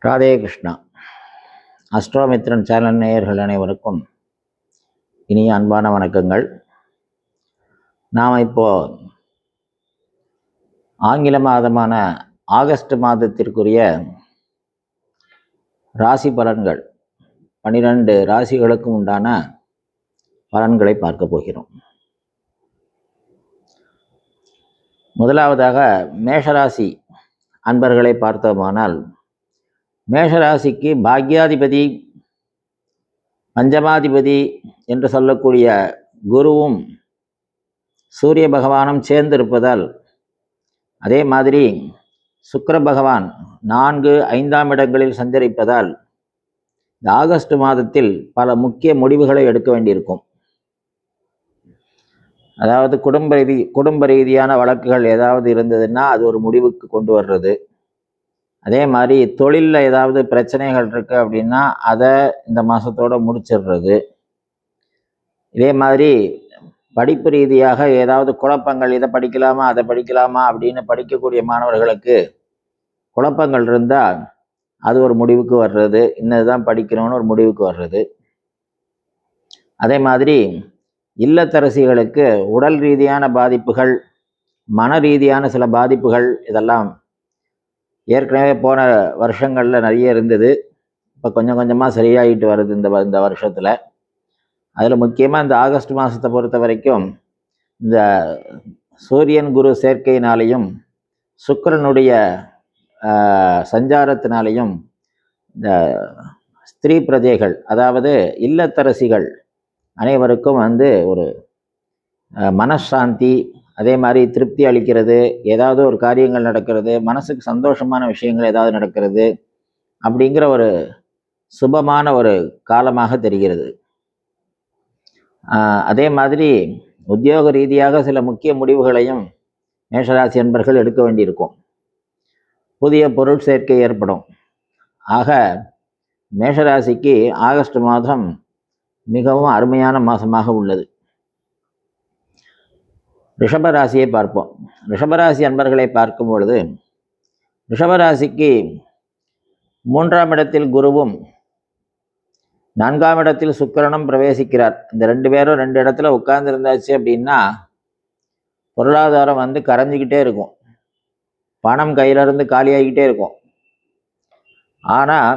Radhe Krishna. அஸ்ட்ரோமித்ரன் channel நேயர்கள் அனைவருக்கும் இனிய அன்பான வணக்கங்கள். நாம் இப்போ ஆங்கில மாதமான ஆகஸ்ட் மாதத்திற்குரிய ராசி பலன்கள் 12 ராசிகளுக்கும் உண்டான பலன்களை பார்க்க போகிறோம். முதலாவதாக மேஷராசி அன்பர்களை பார்த்தோமானால், மேஷராசிக்கு பாக்யாதிபதி பஞ்சமாதிபதி என்று சொல்லக்கூடிய குருவும் சூரிய பகவானும் சேர்ந்திருப்பதால், அதே மாதிரி சுக்கிர பகவான் 4, 5ஆம் இடங்களில் சஞ்சரிப்பதால் இந்த ஆகஸ்ட் மாதத்தில் பல முக்கிய முடிவுகளை எடுக்க வேண்டியிருக்கும். அதாவது குடும்ப ரீதியான வழக்குகள் ஏதாவது இருந்ததுன்னா அது ஒரு முடிவுக்கு கொண்டு வர்றது. அதே மாதிரி தொழிலில் ஏதாவது பிரச்சனைகள் இருக்குது அப்படின்னா அதை இந்த மாதத்தோடு முடிச்சிடுறது. இதே மாதிரி படிப்பு ரீதியாக ஏதாவது குழப்பங்கள், இதை படிக்கலாமா அதை படிக்கலாமா அப்படின்னு படிக்கக்கூடிய மாணவர்களுக்கு குழப்பங்கள் இருந்தால் அது ஒரு முடிவுக்கு வர்றது, இன்னதுதான் படிக்கணும்னு ஒரு முடிவுக்கு வர்றது. அதே மாதிரி இல்லத்தரசிகளுக்கு உடல் ரீதியான பாதிப்புகள், மன ரீதியான சில பாதிப்புகள், இதெல்லாம் ஏற்கனவே போன வருஷங்களில் நிறைய இருந்தது. இப்போ கொஞ்சம் கொஞ்சமாக சரியாகிட்டு வருது இந்த வருஷத்தில். அதில் முக்கியமாக இந்த ஆகஸ்ட் மாதத்தை பொறுத்த வரைக்கும் இந்த சூரியன் குரு சேர்க்கையினாலேயும் சுக்கிரனுடைய சஞ்சாரத்தினாலேயும் இந்த ஸ்திரீ பிரஜைகள், அதாவது இல்லத்தரசிகள் அனைவருக்கும் ஒரு மனசாந்தி, அதே மாதிரி திருப்தி அளிக்கிறது, ஏதாவது ஒரு காரியங்கள் நடக்கிறது, மனசுக்கு சந்தோஷமான விஷயங்கள் ஏதாவது நடக்கிறது அப்படிங்கிற ஒரு சுபமான ஒரு காலமாக தெரிகிறது. அதே மாதிரி உத்தியோக ரீதியாக சில முக்கிய முடிவுகளையும் மேஷராசி என்பர்கள் எடுக்க வேண்டியிருக்கும். புதிய பொருள் சேர்க்கை ஏற்படும். ஆக மேஷராசிக்கு ஆகஸ்ட் மாதம் மிகவும் அருமையான மாதமாக உள்ளது. ரிஷபராசியை பார்ப்போம். ரிஷபராசி அன்பர்களை பார்க்கும் பொழுது, ரிஷபராசிக்கு 3ஆம் இடத்தில் குருவும் 4ஆம் இடத்தில் சுக்கிரனும் பிரவேசிக்கிறார். இந்த 2 பேரும் 2 இடத்துல உட்கார்ந்து இருந்தாச்சு அப்படின்னா பொருளாதாரம் கரைஞ்சிக்கிட்டே இருக்கும், பணம் கையிலிருந்து காலியாகிக்கிட்டே இருக்கும். ஆனால்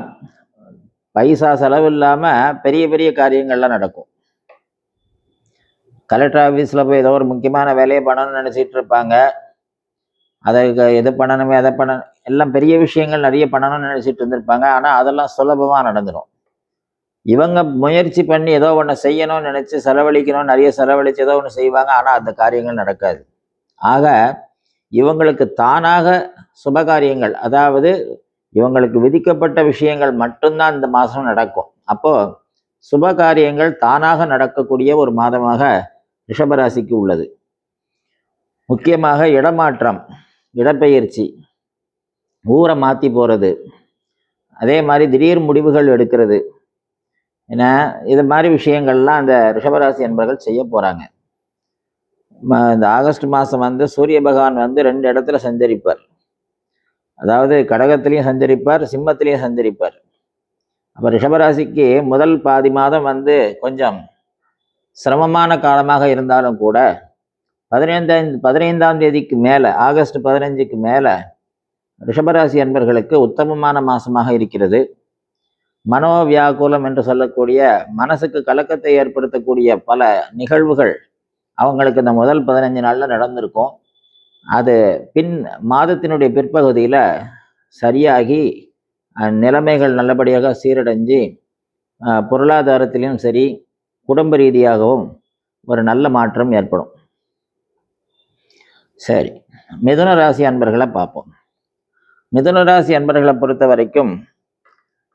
பைசா செலவு இல்லாமல் பெரிய பெரிய காரியங்கள்லாம் நடக்கும். கலெக்டர் ஆஃபீஸில் போய் ஏதோ ஒரு முக்கியமான வேலையை பண்ணணும்னு நினச்சிட்டு இருப்பாங்க. அதை எது பண்ணணுமே அதை பண்ணணும், எல்லாம் பெரிய விஷயங்கள் நிறைய பண்ணணும்னு நினச்சிட்டு இருந்திருப்பாங்க. ஆனால் அதெல்லாம் சுலபமாக நடந்துடும். இவங்க முயற்சி பண்ணி ஏதோ ஒன்று செய்யணும்னு நினச்சி செலவழிக்கணும், நிறைய செலவழித்து ஏதோ ஒன்று செய்வாங்க. ஆனால் அந்த காரியங்கள் நடக்காது. ஆக இவங்களுக்கு தானாக சுபகாரியங்கள், அதாவது இவங்களுக்கு விதிக்கப்பட்ட விஷயங்கள் மட்டும்தான் இந்த மாதம் நடக்கும். அப்போது சுபகாரியங்கள் தானாக நடக்கக்கூடிய ஒரு மாதமாக ரிஷபராசிக்கு உள்ளது. முக்கியமாக இடமாற்றம், இடப்பெயர்ச்சி, ஊரை மாற்றி போகிறது, அதே மாதிரி திடீர் முடிவுகள் எடுக்கிறது, ஏன்னா இது மாதிரி விஷயங்கள்லாம் அந்த ரிஷபராசி என்பவர்கள் செய்ய போகிறாங்க. இந்த ஆகஸ்ட் மாதம் சூரிய பகவான் 2 இடத்துல சஞ்சரிப்பார். அதாவது கடகத்திலையும் சஞ்சரிப்பார், சிம்மத்திலையும் சஞ்சரிப்பார். அப்போ ரிஷபராசிக்கு முதல் பாதி மாதம் கொஞ்சம் சிரமமான காலமாக இருந்தாலும் கூட 15ஆம் தேதிக்கு மேலே, ஆகஸ்ட் 15க்கு மேலே ரிஷபராசி அன்பர்களுக்கு உத்தமமான மாதமாக இருக்கிறது. மனோவியாக்குலம் என்று சொல்லக்கூடிய மனசுக்கு கலக்கத்தை ஏற்படுத்தக்கூடிய பல நிகழ்வுகள் அவங்களுக்கு இந்த முதல் 15 நாளில் நடந்திருக்கும். அது மாதத்தினுடைய பிற்பகுதியில் சரியாகி நிலைமைகள் நல்லபடியாக சீரடைஞ்சு பொருளாதாரத்திலையும் சரி, குடும்ப ரீதியாகவும் ஒரு நல்ல மாற்றம் ஏற்படும். சரி, மிதுன ராசி அன்பர்களை பார்ப்போம். மிதுன ராசி அன்பர்களை பொறுத்த வரைக்கும்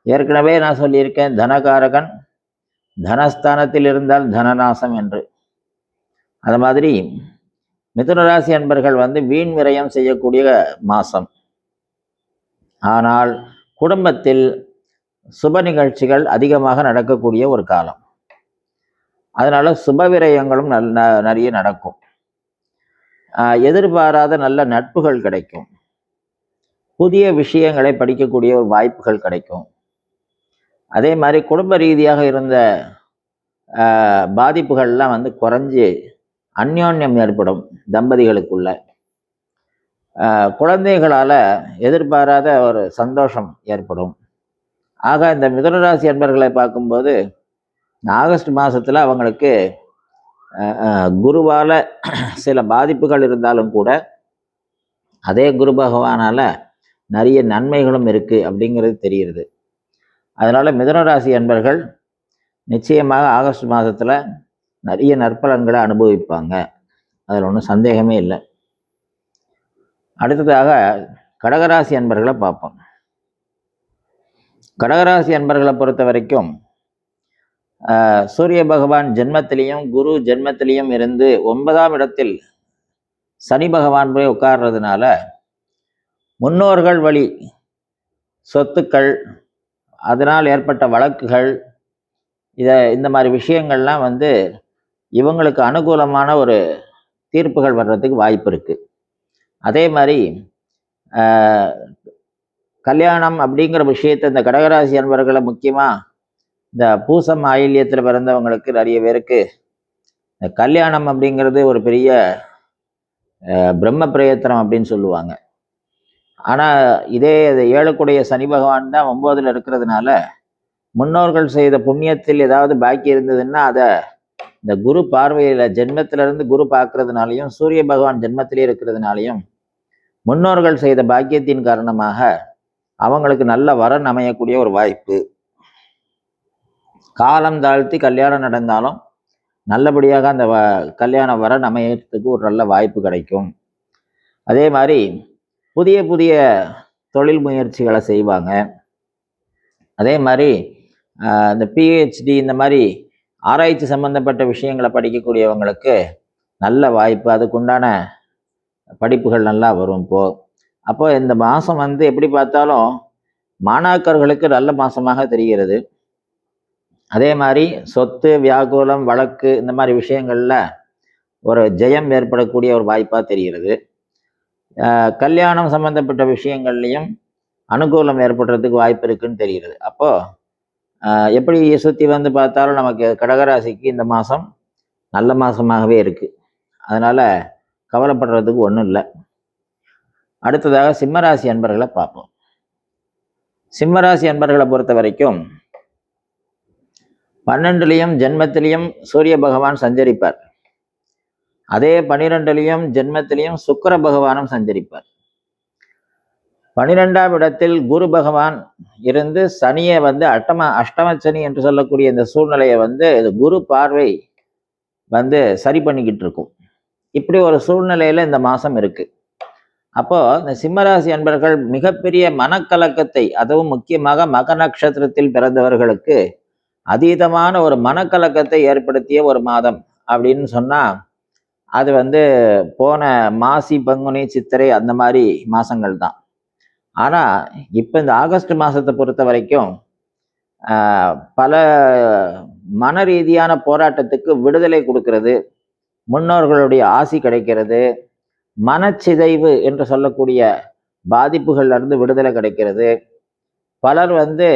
ஏற்கனவே நான் சொல்லியிருக்கேன், தனகாரகன் தனஸ்தானத்தில் இருந்தால் தனநாசம் என்று. அது மாதிரி மிதுன ராசி அன்பர்கள் வீண் விரயம் செய்யக்கூடிய மாதம். ஆனால் குடும்பத்தில் சுப நிகழ்ச்சிகள் அதிகமாக நடக்கக்கூடிய ஒரு காலம். அதனால சுப விரயங்களும் நிறைய நடக்கும். எதிர்பாராத நல்ல நட்புகள் கிடைக்கும். புதிய விஷயங்களை படிக்கக்கூடிய ஒரு வாய்ப்புகள் கிடைக்கும். அதே மாதிரி குடும்ப ரீதியாக இருந்த பாதிப்புகள்லாம் வந்து குறைஞ்சி அந்யோன்யம் ஏற்படும் தம்பதிகளுக்குள்ள. குழந்தைகளால் எதிர்பாராத ஒரு சந்தோஷம் ஏற்படும். ஆக இந்த மிதுனராசி அன்பர்களை பார்க்கும்போது ஆகஸ்ட் மாதத்தில் அவங்களுக்கு குருவால் சில பாதிப்புகள் இருந்தாலும் கூட அதே குரு பகவானால் நிறைய நன்மைகளும் இருக்குது அப்படிங்கிறது தெரிகிறது. அதனால் மிதுனராசி அன்பர்கள் நிச்சயமாக ஆகஸ்ட் மாதத்தில் நிறைய நற்பலன்களை அனுபவிப்பாங்க. அதில் ஒன்றும் சந்தேகமே இல்லை. அடுத்ததாக கடகராசி அன்பர்களை பார்ப்போம். கடகராசி அன்பர்களை பொறுத்த வரைக்கும் சூரிய பகவான் ஜென்மத்திலையும் குரு ஜென்மத்திலையும் இருந்து 9ஆம் இடத்தில் சனி பகவான் போய் உட்கார்றதுனால முன்னோர்கள் வழி சொத்துக்கள், அதனால் ஏற்பட்ட வழக்குகள், இந்த மாதிரி விஷயங்கள்லாம் வந்து இவங்களுக்கு அனுகூலமான ஒரு தீர்ப்புகள் வர்றதுக்கு வாய்ப்பு இருக்குது. அதே மாதிரி கல்யாணம் அப்படிங்கிற விஷயத்தை இந்த கடகராசி அன்பர்களை முக்கியமாக இந்த பூசம் ஆயில்யத்தில் பிறந்தவங்களுக்கு நிறைய பேருக்கு இந்த கல்யாணம் அப்படிங்கிறது ஒரு பெரிய பிரம்ம பிரயத்தனம் அப்படின்னு சொல்லுவாங்க. ஆனால் இதே 7 சனி பகவான் தான் 9ல் இருக்கிறதுனால முன்னோர்கள் செய்த புண்ணியத்தில் ஏதாவது பாக்கி இருந்ததுன்னா அதை இந்த குரு பார்வையில் ஜென்மத்திலிருந்து குரு பார்க்கறதுனாலையும் சூரிய பகவான் ஜென்மத்திலே இருக்கிறதுனாலையும் முன்னோர்கள் செய்த பாக்கியத்தின் காரணமாக அவங்களுக்கு நல்ல வரன் அமையக்கூடிய ஒரு வாய்ப்பு. காலம் தாழ்த்தி கல்யாணம் நடந்தாலும் நல்லபடியாக அந்த கல்யாண வரன் அமையறதுக்கு ஒரு நல்ல வாய்ப்பு கிடைக்கும். அதே மாதிரி புதிய புதிய தொழில் முயற்சிகளை செய்வாங்க. அதே மாதிரி இந்த பிஹெச்டி இந்த மாதிரி ஆராய்ச்சி சம்பந்தப்பட்ட விஷயங்களை படிக்கக்கூடியவங்களுக்கு நல்ல வாய்ப்பு, அதுக்குண்டான படிப்புகள் நல்லா வரும். அப்போ இந்த மாதம் வந்து எப்படி பார்த்தாலும் மாணாக்கர்களுக்கு நல்ல மாதமாக தெரிகிறது. அதே மாதிரி சொத்து, வியாகுலம், வழக்கு இந்த மாதிரி விஷயங்களில் ஒரு ஜெயம் ஏற்படக்கூடிய ஒரு வாய்ப்பாக தெரிகிறது. கல்யாணம் சம்பந்தப்பட்ட விஷயங்கள்லையும் அனுகூலம் ஏற்படுறதுக்கு வாய்ப்பு இருக்குன்னு தெரிகிறது. அப்போது எப்படி சுற்றி வந்து பார்த்தாலும் நமக்கு கடகராசிக்கு இந்த மாதம் நல்ல மாதமாகவே இருக்குது. அதனால் கவலைப்படுறதுக்கு ஒன்றும் இல்லை. அடுத்ததாக சிம்மராசி அன்பர்களை பார்ப்போம். சிம்மராசி அன்பர்களை பொறுத்த வரைக்கும் 12லையும் ஜென்மத்திலையும் சூரிய பகவான் சஞ்சரிப்பார். அதே 12லையும் ஜென்மத்திலையும் சுக்கிர பகவானும் சஞ்சரிப்பார். 12ஆம் இடத்தில் குரு பகவான் இருந்து சனியை வந்து அஷ்டம சனி என்று சொல்லக்கூடிய இந்த சூழ்நிலையை வந்து குரு பார்வை வந்து சரி பண்ணிக்கிட்டு இருக்கும். இப்படி ஒரு சூழ்நிலையில இந்த மாதம் இருக்கு. அப்போ இந்த சிம்மராசி அன்பர்கள் மிகப்பெரிய மனக்கலக்கத்தை, அதுவும் முக்கியமாக மக நட்சத்திரத்தில் பிறந்தவர்களுக்கு அதீதமான ஒரு மனக்கலக்கத்தை ஏற்படுத்திய ஒரு மாதம் அப்படின்னு சொன்னால் அது வந்து போன மாசி, பங்குனி, சித்திரை அந்த மாதிரி மாதங்கள் தான். ஆனால் இப்போ இந்த ஆகஸ்ட் மாதத்தை பொறுத்த வரைக்கும் பல மன ரீதியான போராட்டத்துக்கு விடுதலை கொடுக்கிறது, முன்னோர்களுடைய ஆசி கிடைக்கிறது, மனச்சிதைவு என்று சொல்லக்கூடிய பாதிப்புகள்லேருந்து விடுதலை கிடைக்கிறது. பலர் வந்து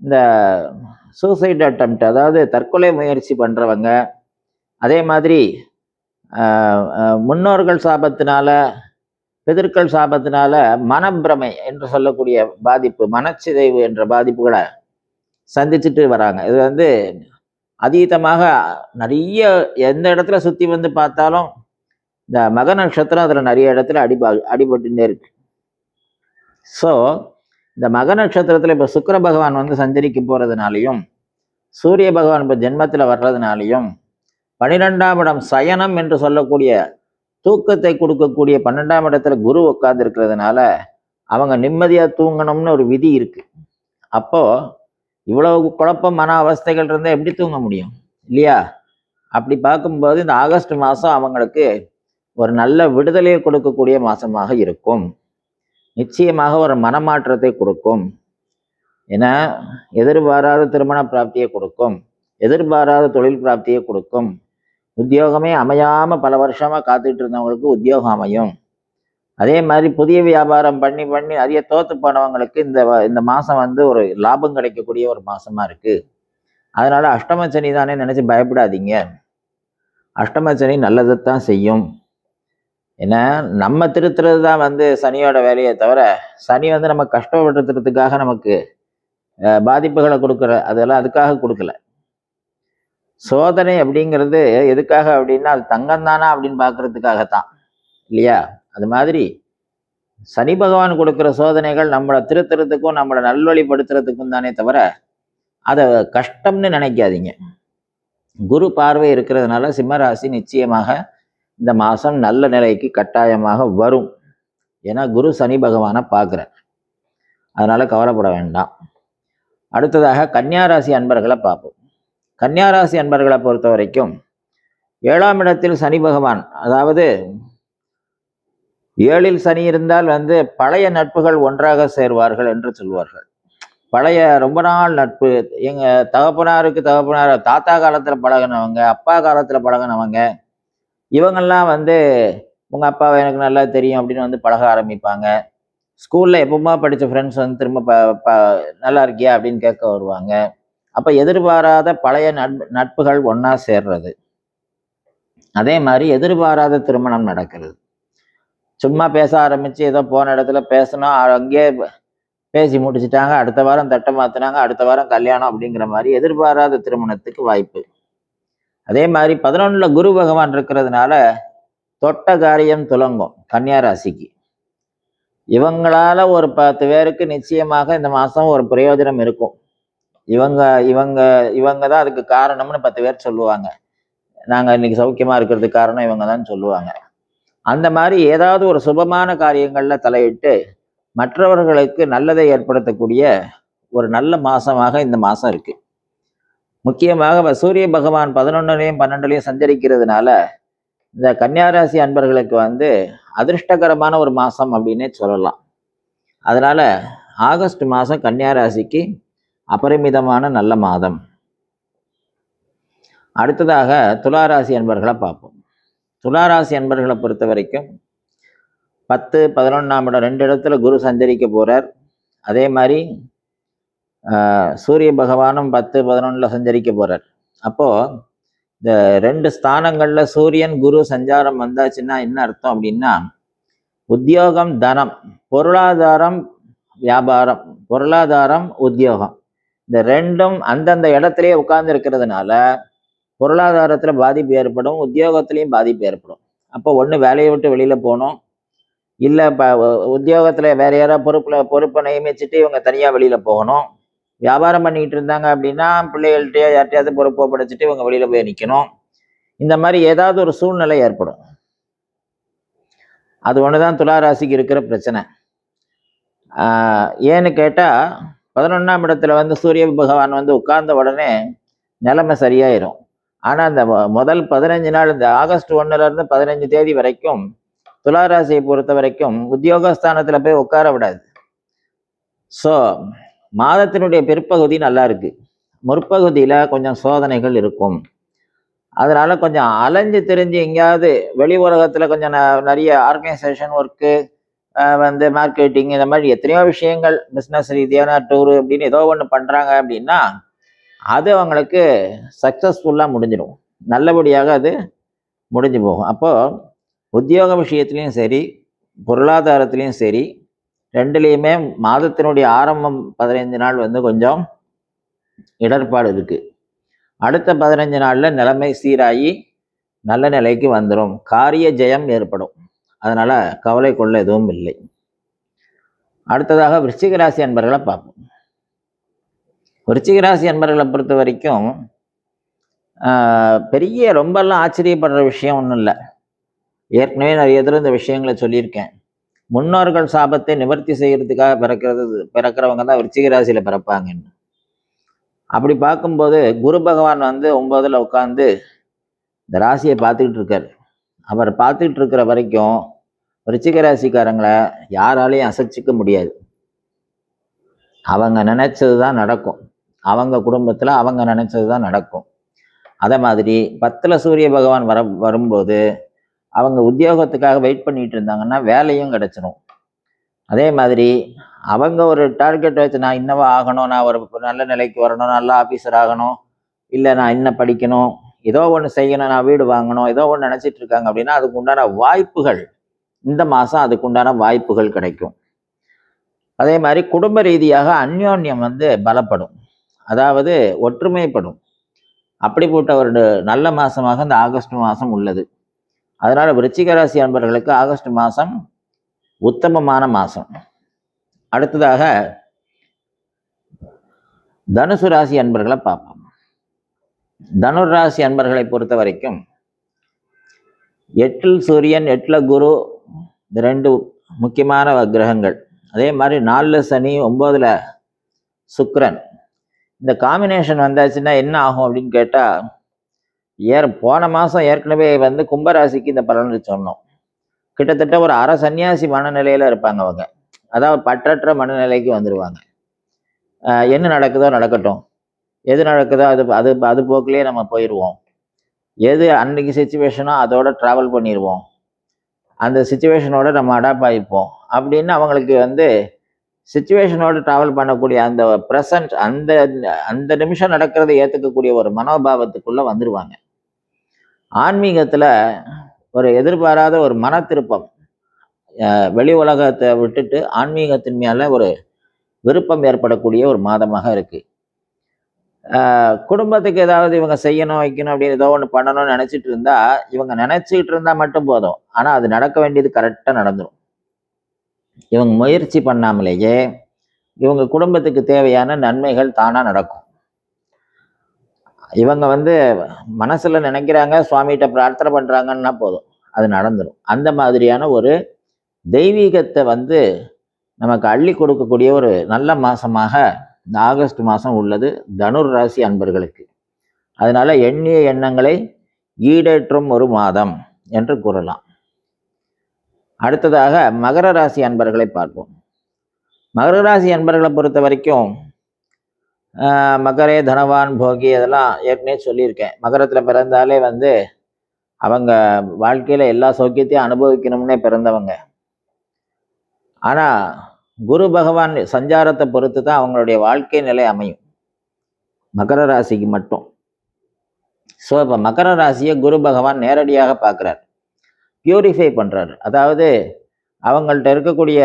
இந்த சூசைட் அட்டெம்ப்ட், அதாவது தற்கொலை முயற்சி பண்ணுறவங்க, அதே மாதிரி முன்னோர்கள் சாபத்தினால, பிதர்கள் சாபத்தினால மனப்பிரமை என்று சொல்லக்கூடிய பாதிப்பு, மனச்சிதைவு என்ற பாதிப்புகளை சந்திச்சுட்டு வராங்க. இது வந்து அதீதமாக நிறைய எந்த இடத்துல சுற்றி வந்து பார்த்தாலும் இந்த மக நட்சத்திரம் அதில் நிறைய இடத்துல அடிபட்டுட்டே இருக்கு. ஸோ இந்த மக நட்சத்திரத்தில் இப்போ சுக்கிர பகவான் வந்து சஞ்சரிக்க போகிறதுனாலையும் சூரிய பகவான் இப்போ ஜென்மத்தில் வர்றதுனாலையும் 12ஆம் இடம் சயனம் என்று சொல்லக்கூடிய தூக்கத்தை கொடுக்கக்கூடிய 12ஆம் இடத்துல குரு உட்கார்ந்து இருக்கிறதுனால அவங்க நிம்மதியாக தூங்கணும்னு ஒரு விதி இருக்கு. அப்போது இவ்வளவு குழப்பம், மன அவஸ்தைகள் இருந்தால் எப்படி தூங்க முடியும் இல்லையா? அப்படி பார்க்கும்போது இந்த ஆகஸ்ட் மாதம் அவங்களுக்கு ஒரு நல்ல விடுதலையை கொடுக்கக்கூடிய மாதமாக இருக்கும். நிச்சயமாக ஒரு மனமாற்றத்தை கொடுக்கும். ஏன்னா எதிர்பாராத திருமண பிராப்தியை கொடுக்கும், எதிர்பாராத தொழில் பிராப்தியை கொடுக்கும், உத்தியோகமே அமையாமல் பல வருஷமாக காத்துட்டு இருந்தவங்களுக்கு உத்தியோகம் அமையும். அதே மாதிரி புதிய வியாபாரம் பண்ணி பண்ணி நிறைய தோத்து போனவங்களுக்கு இந்த மாதம் வந்து ஒரு லாபம் கிடைக்கக்கூடிய ஒரு மாதமாக இருக்குது. அதனால் அஷ்டம சனி தானே நினச்சி பயப்படாதீங்க. அஷ்டம சனி நல்லதைத்தான் செய்யும். ஏன்னா நம்ம திருத்துறது தான் வந்து சனியோட வேலையை தவிர, சனி வந்து நம்ம கஷ்டப்படுத்துறதுக்காக நமக்கு பாதிப்புகளை கொடுக்குற அதெல்லாம் அதுக்காக கொடுக்கல. சோதனை அப்படிங்கிறது எதுக்காக அப்படின்னா, அது தங்கம் தானா அப்படின்னு பார்க்கறதுக்காகத்தான், இல்லையா? அது மாதிரி சனி பகவான் கொடுக்குற சோதனைகள் நம்மளை திருத்துறதுக்கும் நம்மளை நல்வழிப்படுத்துறதுக்கும் தானே தவிர அதை கஷ்டம்னு நினைக்காதீங்க. குரு பார்வை இருக்கிறதுனால சிம்மராசி நிச்சயமாக இந்த மாதம் நல்ல நிலைக்கு கட்டாயமாக வரும். ஏன்னா குரு சனி பகவானை பார்க்குறார். அதனால கவலைப்பட வேண்டாம். அடுத்ததாக கன்னியாராசி அன்பர்களை பார்ப்போம். கன்னியாராசி அன்பர்களை பொறுத்த வரைக்கும் 7ஆம் இடத்தில் சனி பகவான், அதாவது 7இல் சனி இருந்தால் வந்து பழைய நட்புகள் ஒன்றாக சேர்வார்கள் என்று சொல்வார்கள். பழைய ரொம்ப நாள் நட்பு, எங்கள் தகப்பனார் தாத்தா காலத்தில் பழகினவங்க, அப்பா காலத்தில் பழகினவங்க, இவங்கெல்லாம் வந்து உங்கள் அப்பாவை எனக்கு நல்லா தெரியும் அப்படின்னு வந்து பழக ஆரம்பிப்பாங்க. ஸ்கூலில் எப்பவுமா படித்த ஃப்ரெண்ட்ஸ் வந்து திரும்ப நல்லா இருக்கியா அப்படின்னு கேட்க வருவாங்க. அப்போ எதிர்பாராத பழைய நட்புகள் ஒன்றா சேர்றது. அதே மாதிரி எதிர்பாராத திருமணம் நடக்கிறது. சும்மா பேச ஆரம்பித்து ஏதோ போன இடத்துல பேசணும், அங்கேயே பேசி முடிச்சுட்டாங்க, அடுத்த வாரம் தட்டை மாற்றினாங்க, அடுத்த வாரம் கல்யாணம் அப்படிங்கிற மாதிரி எதிர்பாராத திருமணத்துக்கு வாய்ப்பு. அதே மாதிரி 11ல் குரு பகவான் இருக்கிறதுனால தொட்ட காரியம் துலங்கும் கன்னியாராசிக்கு. இவங்களால ஒரு 10 பேருக்கு நிச்சயமாக இந்த மாதம் ஒரு பிரயோஜனம் இருக்கும். இவங்க இவங்க இவங்க தான் அதுக்கு காரணம்னு 10 பேர் சொல்லுவாங்க. நாங்கள் இன்னைக்கு சௌக்கியமாக இருக்கிறதுக்கு காரணம் இவங்க தான் சொல்லுவாங்க. அந்த மாதிரி ஏதாவது ஒரு சுபமான காரியங்களில் தலையிட்டு மற்றவர்களுக்கு நல்லதை ஏற்படுத்தக்கூடிய ஒரு நல்ல மாதமாக இந்த மாதம் இருக்கு. முக்கியமாக சூரிய பகவான் 11லையும் 12லையும் சஞ்சரிக்கிறதுனால இந்த கன்னியாராசி அன்பர்களுக்கு வந்து அதிர்ஷ்டகரமான ஒரு மாதம் அப்படின்னே சொல்லலாம். அதனால ஆகஸ்ட் மாதம் கன்னியாராசிக்கு அபரிமிதமான நல்ல மாதம். அடுத்ததாக துளாராசி அன்பர்களை பார்ப்போம். துளாராசி அன்பர்களை பொறுத்த வரைக்கும் 10, 11ஆம் இடம் 2 இடத்துல குரு சஞ்சரிக்க போகிறார். அதே மாதிரி சூரிய பகவானும் 10, 11ல் சஞ்சரிக்க போகிறார். அப்போது இந்த 2 ஸ்தானங்களில் சூரியன் குரு சஞ்சாரம் வந்தாச்சுன்னா என்ன அர்த்தம் அப்படின்னா, உத்தியோகம், தனம், பொருளாதாரம், வியாபாரம், பொருளாதாரம், உத்தியோகம், இந்த 2ம் அந்தந்த இடத்துலையே உட்கார்ந்து இருக்கிறதுனால பொருளாதாரத்தில் பாதிப்பு ஏற்படும், உத்தியோகத்திலையும் பாதிப்பு ஏற்படும். அப்போ ஒன்று வேலையை விட்டு வெளியில் போகணும், இல்லை உத்தியோகத்தில் வேற யாராவது பொறுப்பை நியமிச்சுட்டு இவங்க தனியாக வெளியில் போகணும். வியாபாரம் பண்ணிக்கிட்டு இருந்தாங்க அப்படின்னா பிள்ளைகள்கிட்டயோ யார்ட்டையாவது பொறுப்பை படைச்சிட்டு இவங்க வெளியில் போய் நிற்கணும். இந்த மாதிரி ஏதாவது ஒரு சூழ்நிலை ஏற்படும். அது ஒன்று தான் துளாராசிக்கு இருக்கிற பிரச்சனை. ஏன்னு கேட்டால் 11ஆம் இடத்துல வந்து சூரிய பகவான் வந்து உட்கார்ந்த உடனே நிலைமை சரியாயிரும். ஆனால் இந்த முதல் 15 நாள், இந்த ஆகஸ்ட் 1லேருந்து 15 தேதி வரைக்கும் துளாராசியை பொறுத்த வரைக்கும் உத்தியோகஸ்தானத்தில் போய் உட்கார விடாது. ஸோ மாதத்தினுடைய பிற்பகுதி நல்லா இருக்கு, முற்பகுதியில் கொஞ்சம் சோதனைகள் இருக்கும். அதனால கொஞ்சம் அலைஞ்சு தெரிஞ்சு எங்கேயாவது வெளி உலகத்தில் கொஞ்சம் நிறைய ஆர்கனைசேஷன் ஒர்க்கு, வந்து மார்க்கெட்டிங், இந்த மாதிரி எத்தனையோ விஷயங்கள், பிஸ்னஸ் ரீதியான டூரு அப்படின்னு ஏதோ ஒன்று பண்ணுறாங்க அப்படின்னா அது அவங்களுக்கு சக்ஸஸ்ஃபுல்லாக முடிஞ்சிடும், நல்லபடியாக அது முடிஞ்சு போகும். அப்போது உத்தியோக விஷயத்துலேயும் சரி, பொருளாதாரத்துலேயும் சரி, 2லேயுமே மாதத்தினுடைய ஆரம்பம் 15 நாள் வந்து கொஞ்சம் இடர்பாடு இருக்குது. அடுத்த 15 நாளில் நிலைமை சீராகி நல்ல நிலைக்கு வந்துடும், காரிய ஜெயம் ஏற்படும். அதனால் கவலை கொள்ள எதுவும் இல்லை. அடுத்ததாக விருச்சிக ராசி அன்பர்களை பார்ப்போம். விருச்சிக ராசி அன்பர்களை பொறுத்த வரைக்கும் பெரிய ரொம்பலாம் ஆச்சரியப்படுற விஷயம் ஒன்றும் இல்லை. ஏற்கனவே நிறைய தடவை இந்த விஷயங்களை சொல்லியிருக்கேன். முன்னோர்கள் சாபத்தை நிவர்த்தி செய்யறதுக்காக பிறக்கிறவங்க தான் விருச்சிக ராசியில் பிறப்பாங்கன்னு. அப்படி பார்க்கும்போது குரு பகவான் வந்து 9ல் உட்காந்து இந்த ராசியை பார்த்துக்கிட்டு இருக்காரு. அவர் பார்த்துக்கிட்டு இருக்கிற வரைக்கும் விருச்சிக ராசிக்காரங்களை யாராலையும் அசைச்சிக்க முடியாது. அவங்க நினைச்சது தான் நடக்கும், அவங்க குடும்பத்தில் அவங்க நினைச்சது தான் நடக்கும். அதே மாதிரி 10ல் சூரிய பகவான் வரும்போது அவங்க உத்தியோகத்துக்காக வெயிட் பண்ணிட்டு இருந்தாங்கன்னா வேலையும் கிடைச்சிடும். அதே மாதிரி அவங்க ஒரு டார்கெட் வச்சு நான் இன்னவா ஆகணும், நான் ஒரு நல்ல நிலைக்கு வரணும், நல்ல ஆஃபீஸர் ஆகணும், இல்லை நான் இன்னும் படிக்கணும், ஏதோ ஒன்று செய்யணும், நான் வீடு வாங்கணும், ஏதோ ஒன்று நினச்சிட்டு இருக்காங்க அப்படின்னா அதுக்கு உண்டான வாய்ப்புகள் இந்த மாதம் அதுக்கு உண்டான வாய்ப்புகள் கிடைக்கும். அதே மாதிரி குடும்ப ரீதியாக அந்யோன்யம் பலப்படும், அதாவது ஒற்றுமைப்படும். அப்படிப்பட்ட ஒரு நல்ல மாதமாக இந்த ஆகஸ்ட் மாதம் உள்ளது. அதனால் விருச்சிக ராசி அன்பர்களுக்கு ஆகஸ்ட் மாதம் உத்தமமான மாதம். அடுத்ததாக தனுசு ராசி அன்பர்களை பார்ப்போம். தனுர் ராசி அன்பர்களை பொறுத்த வரைக்கும் 8ல் சூரியன் 8ல் குரு, இந்த 2 முக்கியமான கிரகங்கள். அதே மாதிரி 4ல் சனி 9ல் சுக்கிரன். இந்த காம்பினேஷன் வந்தாச்சுன்னா என்ன ஆகும் அப்படின்னு கேட்டால், போன மாதம் ஏற்கனவே கும்பராசிக்கு இந்த பலன் சொன்னோம். கிட்டத்தட்ட ஒரு அரை சன்னியாசி மனநிலையில் இருப்பாங்க அவங்க, அதாவது பற்றற்ற மனநிலைக்கு வந்துடுவாங்க. என்ன நடக்குதோ நடக்கட்டும், எது நடக்குதோ அது போக்கிலே நம்ம போயிடுவோம், எது அன்னைக்கு சுச்சுவேஷனோ அதோட ட்ராவல் பண்ணிடுவோம், அந்த சுச்சுவேஷனோட நம்ம அடாப்ட் ஆகிப்போம் அப்படின்னு அவங்களுக்கு சுச்சுவேஷனோட ட்ராவல் பண்ணக்கூடிய அந்த ப்ரெசன்ட், அந்த அந்த நிமிஷம் நடக்கிறத ஏற்றுக்கக்கூடிய ஒரு மனோபாவத்துக்குள்ளே வந்துடுவாங்க. ஆன்மீகத்தில் ஒரு எதிர்பாராத ஒரு மன திருப்பம், வெளி உலகத்தை விட்டுட்டு ஆன்மீகத்தின் மேலே ஒரு விருப்பம் ஏற்படக்கூடிய ஒரு மாதமாக இருக்குது. குடும்பத்துக்கு ஏதாவது இவங்க செய்யணும் வைக்கணும் அப்படின்னு ஏதோ ஒன்று பண்ணணும்னு நினச்சிட்டு இருந்தா, இவங்க நினச்சிக்கிட்டு இருந்தால் மட்டும் போதும், ஆனால் அது நடக்க வேண்டியது கரெக்டாக நடந்துடும். இவங்க முயற்சி பண்ணாமலேயே இவங்க குடும்பத்துக்கு தேவையான நன்மைகள் தானாக நடக்கும். இவங்க மனசில் நினைக்கிறாங்க, சுவாமிகிட்ட பிரார்த்தனை பண்ணுறாங்கன்னா போதும், அது நடந்துடும். அந்த மாதிரியான ஒரு தெய்வீகத்தை நமக்கு அள்ளி கொடுக்கக்கூடிய ஒரு நல்ல மாதமாக இந்த ஆகஸ்ட் மாதம் உள்ளது தனுர் ராசி அன்பர்களுக்கு. அதனால எண்ணிய எண்ணங்களை ஈடேற்றும் ஒரு மாதம் என்று கூறலாம். அடுத்ததாக மகர ராசி அன்பர்களை பார்ப்போம். மகர ராசி அன்பர்களை பொறுத்த வரைக்கும் மகரே தனவான் போகி அதெல்லாம் ஏற்கனவே சொல்லியிருக்கேன். மகரத்தில் பிறந்தாலே அவங்க வாழ்க்கையில் எல்லா சௌக்கியத்தையும் அனுபவிக்கணும்னே பிறந்தவங்க. ஆனால் குரு பகவான் சஞ்சாரத்தை பொறுத்து தான் அவங்களுடைய வாழ்க்கை நிலை அமையும் மகர ராசிக்கு மட்டும். ஸோ இப்போ மகர ராசியை குரு பகவான் நேரடியாக பார்க்குறார், பியூரிஃபை பண்ணுறாரு. அதாவது அவங்கள்ட்ட இருக்கக்கூடிய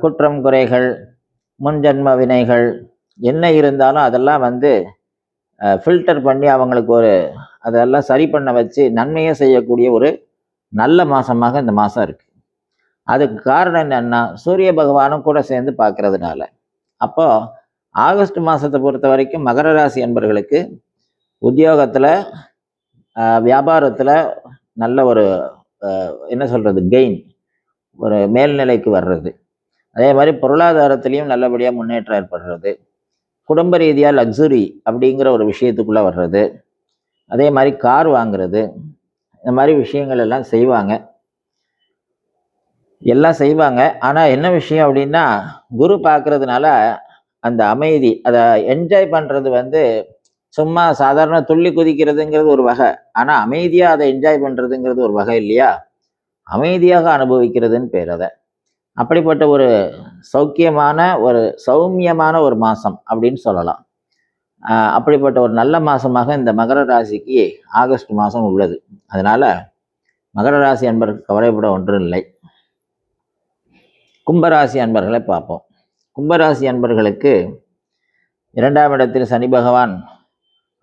குற்றம் குறைகள் முன்ஜென்ம வினைகள் என்ன இருந்தாலும் அதெல்லாம் ஃபில்டர் பண்ணி அவங்களுக்கு அதெல்லாம் சரி பண்ண வச்சு நன்மையை செய்யக்கூடிய ஒரு நல்ல மாதமாக இந்த மாதம் இருக்குது. அதுக்கு காரணம் என்னன்னா சூரிய பகவானும் கூட சேர்ந்து பார்க்கறதுனால. அப்போ ஆகஸ்ட் மாதத்தை பொறுத்த வரைக்கும் மகர ராசி அன்பர்களுக்கு உத்தியோகத்தில் வியாபாரத்தில் நல்ல ஒரு என்ன சொல்கிறது கெயின், ஒரு மேல்நிலைக்கு வர்றது. அதே மாதிரி பொருளாதாரத்திலையும் நல்லபடியாக முன்னேற்றம் ஏற்படுறது. குடும்ப ரீதியாக லக்ஸுரி அப்படிங்கிற ஒரு விஷயத்துக்குள்ளே வர்றது. அதே மாதிரி கார் வாங்குறது, இந்த மாதிரி விஷயங்கள் எல்லாம் செய்வாங்க. ஆனால் என்ன விஷயம் அப்படின்னா குரு பார்க்கறதுனால அந்த அமைதி, அதை என்ஜாய் பண்ணுறது சும்மா சாதாரண துள்ளி குதிக்கிறதுங்கிறது ஒரு வகை, ஆனால் அமைதியாக அதை என்ஜாய் பண்ணுறதுங்கிறது ஒரு வகை இல்லையா? அமைதியாக அனுபவிக்கிறதுன்னு பேர் அதை. அப்படிப்பட்ட ஒரு சௌமியமான ஒரு மாதம் அப்படின்னு சொல்லலாம். அப்படிப்பட்ட ஒரு நல்ல மாதமாக இந்த மகர ராசிக்கு ஆகஸ்ட் மாதம் உள்ளது. அதனால் மகர ராசி அன்பர்கள் கவலைப்பட ஒன்றும் இல்லை. கும்பராசி அன்பர்களை பார்ப்போம். கும்பராசி அன்பர்களுக்கு 2ஆம் இடத்தில் சனி பகவான்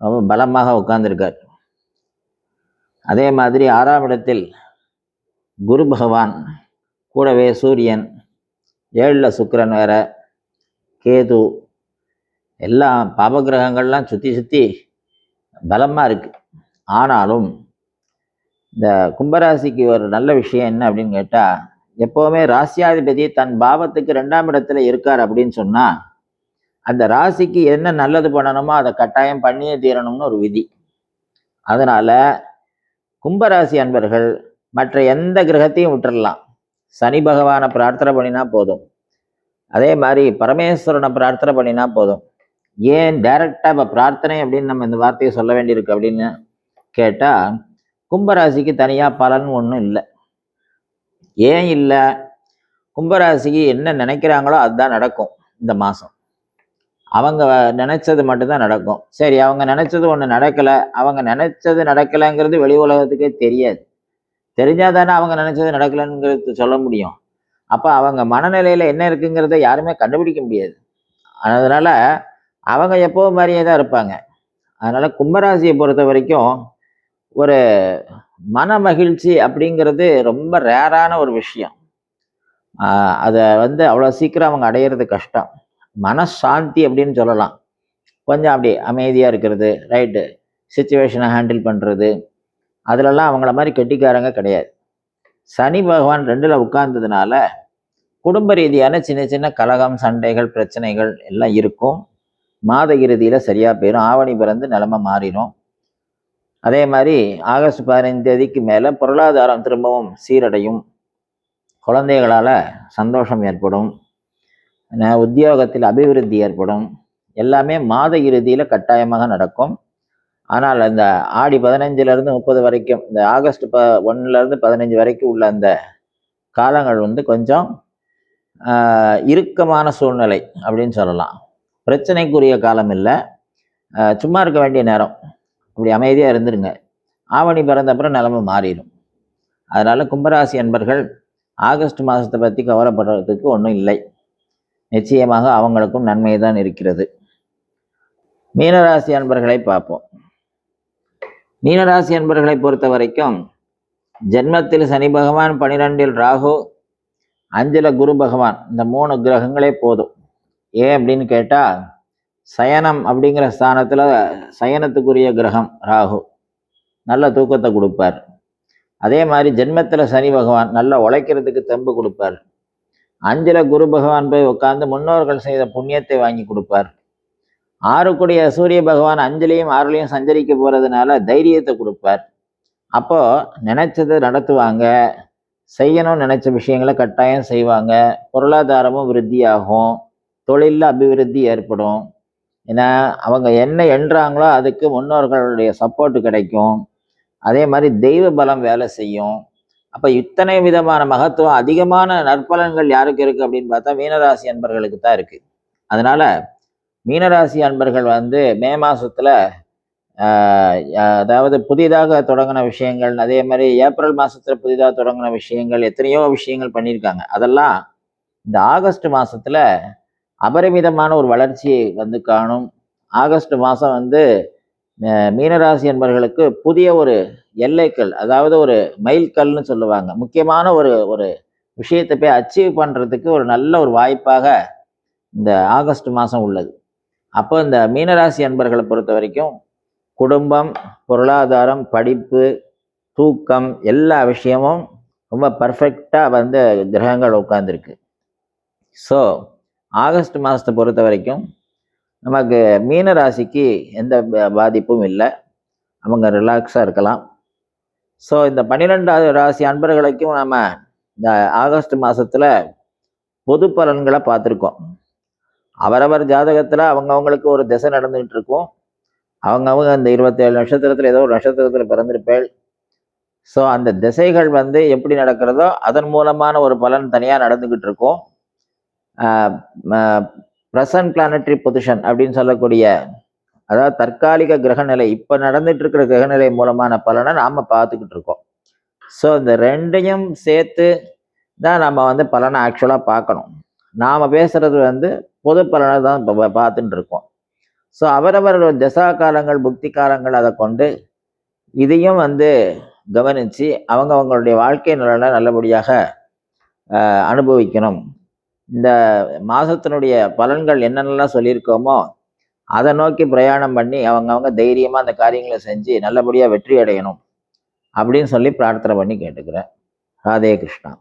ரொம்ப பலமாக உட்கார்ந்துருக்கார். அதே மாதிரி 6ஆம் இடத்தில் குரு பகவான், கூடவே சூரியன், 7ல் சுக்கிரன் வேற, கேது, எல்லாம் பாபகிரகங்கள்லாம் சுற்றி பலமாக இருக்குது. ஆனாலும் இந்த கும்பராசிக்கு ஒரு நல்ல விஷயம் என்ன அப்படின்னு கேட்டால், எப்போவுமே ராசியாதிபதி தன் பாவத்துக்கு 2ஆம் இடத்துல இருக்கார் அப்படின்னு சொன்னால் அந்த ராசிக்கு என்ன நல்லது பண்ணணுமோ அதை கட்டாயம் பண்ணியே தீரணும்னு ஒரு விதி. அதனால் கும்பராசி அன்பர்கள் மற்ற எந்த கிரகத்தையும் விட்டுடலாம், சனி பகவானை பிரார்த்தனை பண்ணினா போதும், அதே மாதிரி பரமேஸ்வரனை பிரார்த்தனை பண்ணினா போதும், ஏன் டைரக்டாக இப்போ பிரார்த்தனை அப்படின்னு நம்ம இந்த வார்த்தையை சொல்ல வேண்டியிருக்கு அப்படின்னு கேட்டால், கும்பராசிக்கு தனியாக பலன் ஒன்றும் இல்லை. ஏன் இல்லை? கும்பராசிக்கு என்ன நினைக்கிறாங்களோ அதுதான் நடக்கும். இந்த மாதம் அவங்க நினைச்சது மட்டும்தான் நடக்கும். சரி, அவங்க நினைச்சது ஒன்று நடக்கலை, அவங்க நினைச்சது நடக்கலைங்கிறது வெளி உலகத்துக்கே தெரியாது. தெரிஞ்சால் தானே அவங்க நினைச்சது நடக்கலைங்கிறது சொல்ல முடியும். அப்போ அவங்க மனநிலையில் என்ன இருக்குங்கிறத யாருமே கண்டுபிடிக்க முடியாது. அதனால அவங்க எப்போவும் மாதிரியே தான் இருப்பாங்க. அதனால கும்பராசியை பொறுத்த வரைக்கும் ஒரு மன மகிழ்ச்சி அப்படிங்கிறது ரொம்ப ரேரான ஒரு விஷயம். அதை அவ்வளோ சீக்கிரம் அவங்க அடையிறது கஷ்டம். மனசாந்தி அப்படின்னு சொல்லலாம். கொஞ்சம் அப்படி அமைதியாக இருக்கிறது, ரைட்டு, சுச்சுவேஷனை ஹேண்டில் பண்ணுறது, அதிலெல்லாம் அவங்கள மாதிரி கெட்டிக்காரங்க கிடையாது. சனி பகவான் 2ல் உட்கார்ந்ததுனால குடும்ப ரீதியான சின்ன சின்ன கலகம், சண்டைகள், பிரச்சனைகள் எல்லாம் இருக்கும். மாத இறுதியில் சரியாக போயிடும். ஆவணி பிறந்து நிலைமை மாறிடும். அதே மாதிரி ஆகஸ்ட் 15 தேதிக்கு மேலே பொருளாதாரம் திரும்பவும் சீரடையும். குழந்தைகளால் சந்தோஷம் ஏற்படும். உத்தியோகத்தில் அபிவிருத்தி ஏற்படும். எல்லாமே மாத இறுதியில் கட்டாயமாக நடக்கும். ஆனால் அந்த ஆடி 15லேருந்து 30 வரைக்கும், இந்த ஆகஸ்ட் 1லேருந்து 15 வரைக்கும் உள்ள அந்த காலங்கள் கொஞ்சம் இறுக்கமான சூழ்நிலை அப்படின்னு சொல்லலாம். பிரச்சனைக்குரிய காலம் இல்லை, சும்மா இருக்க வேண்டிய நேரம். இப்படி அமைதியாக இருந்துருங்க. ஆவணி பிறந்த அப்புறம் நிலைமை மாறிடும். அதனால் கும்பராசி அன்பர்கள் ஆகஸ்ட் மாதத்தை பற்றி கவலைப்படுறதுக்கு ஒன்றும் இல்லை. நிச்சயமாக அவங்களுக்கும் நன்மை தான் இருக்கிறது. மீனராசி அன்பர்களை பார்ப்போம். மீனராசி அன்பர்களை பொறுத்த வரைக்கும் ஜென்மத்தில் சனி பகவான், 12ல் ராகு, 5ல் குரு பகவான், இந்த 3 கிரகங்களே போதும். ஏன் அப்படின்னு கேட்டால், சயனம் அப்படிங்கிற ஸ்தானத்தில் சயனத்துக்குரிய கிரகம் ராகு நல்ல தூக்கத்தை கொடுப்பார். அதே மாதிரி ஜென்மத்தில் சனி பகவான் நல்லா உழைக்கிறதுக்கு தெம்பு கொடுப்பார். 5ல் குரு பகவான் போய் உட்காந்து முன்னோர்கள் செய்த புண்ணியத்தை வாங்கி கொடுப்பார். 6 சூரிய பகவான் 5லையும் 6லையும் சஞ்சரிக்க போகிறதுனால தைரியத்தை கொடுப்பார். அப்போது நினைச்சதை நடத்துவாங்க. செய்யணும்னு நினைச்ச விஷயங்களை கட்டாயம் செய்வாங்க. பொருளாதாரமும் விருத்தியாகும். தொழிலில் அபிவிருத்தி ஏற்படும். ஏன்னா அவங்க என்ன எண்ணுறாங்களோ அதுக்கு முன்னோர்களுடைய சப்போர்ட் கிடைக்கும். அதே மாதிரி தெய்வ பலம் வேலை செய்யும். அப்போ இத்தனை விதமான மகத்துவம், அதிகமான நற்பலன்கள் யாருக்கு இருக்குது அப்படின்னு பார்த்தா மீனராசி அன்பர்களுக்கு தான் இருக்குது. அதனால் மீனராசி அன்பர்கள் மே மாதத்தில் அதாவது புதிதாக தொடங்கின விஷயங்கள், அதே மாதிரி ஏப்ரல் மாதத்தில் புதிதாக தொடங்கின விஷயங்கள், எத்தனையோ விஷயங்கள் பண்ணியிருக்காங்க. அதெல்லாம் இந்த ஆகஸ்ட் மாதத்தில் அபரிமிதமான ஒரு வளர்ச்சியை காணும். ஆகஸ்ட் மாதம் மீனராசி என்பவர்களுக்கு புதிய ஒரு எல்லைக்கல், அதாவது ஒரு மைல்கல்னு சொல்லுவாங்க. முக்கியமான ஒரு ஒரு விஷயத்தை போய் அச்சீவ் பண்ணுறதுக்கு ஒரு நல்ல ஒரு வாய்ப்பாக இந்த ஆகஸ்ட் மாதம் உள்ளது. அப்போ இந்த மீனராசி அன்பர்களை பொறுத்த வரைக்கும் குடும்பம், பொருளாதாரம், படிப்பு, தூக்கம் எல்லா விஷயமும் ரொம்ப பர்ஃபெக்டாக கிரகங்கள் உட்கார்ந்துருக்கு. ஸோ ஆகஸ்ட் மாதத்தை பொறுத்த வரைக்கும் நமக்கு மீன ராசிக்கு எந்த பாதிப்பும் இல்லை. அவங்க ரிலாக்ஸாக இருக்கலாம். ஸோ இந்த 12வது ராசி அன்பர்களுக்கும் நம்ம இந்த ஆகஸ்ட் மாதத்தில் பொது பலன்களை பார்த்துருக்கோம். அவரவர் ஜாதகத்தில் அவங்கவுங்களுக்கு ஒரு திசை நடந்துகிட்டு இருக்கும். அவங்கவுங்க அந்த 27 நட்சத்திரத்தில் ஏதோ ஒரு நட்சத்திரத்தில் பிறந்திருப்பேள். ஸோ அந்த திசைகள் எப்படி நடக்கிறதோ அதன் மூலமான ஒரு பலன் தனியாக நடந்துக்கிட்டு இருக்கும். ப்ரெசன்ட் பிளானட்டரி பொசிஷன் அப்படின்னு சொல்லக்கூடிய, அதாவது தற்காலிக கிரகநிலை, இப்போ நடந்துட்டு இருக்கிற கிரகநிலை மூலமான பலனை நாம் பார்த்துக்கிட்டு இருக்கோம். ஸோ இந்த ரெண்டையும் சேர்த்து தான் நம்ம பலனை ஆக்சுவலாக பார்க்கணும். நாம் பேசுகிறது பொது பலனை தான் பார்த்துட்டு இருக்கோம். ஸோ அவரவர் தசா காலங்கள், புக்தி காலங்கள் அதை கொண்டு இதையும் கவனித்து அவங்களுடைய வாழ்க்கை நலனை நல்லபடியாக அனுபவிக்கணும். இந்த மாதத்தினுடைய பலன்கள் என்னென்னலாம் சொல்லியிருக்கோமோ அதை நோக்கி பிரயாணம் பண்ணி அவங்கவுங்க தைரியமாக அந்த காரியங்களை செஞ்சு நல்லபடியாக வெற்றி அடையணும் அப்படின்னு சொல்லி பிரார்த்தனை பண்ணி கேட்டுக்கிறேன். ராதே கிருஷ்ணா.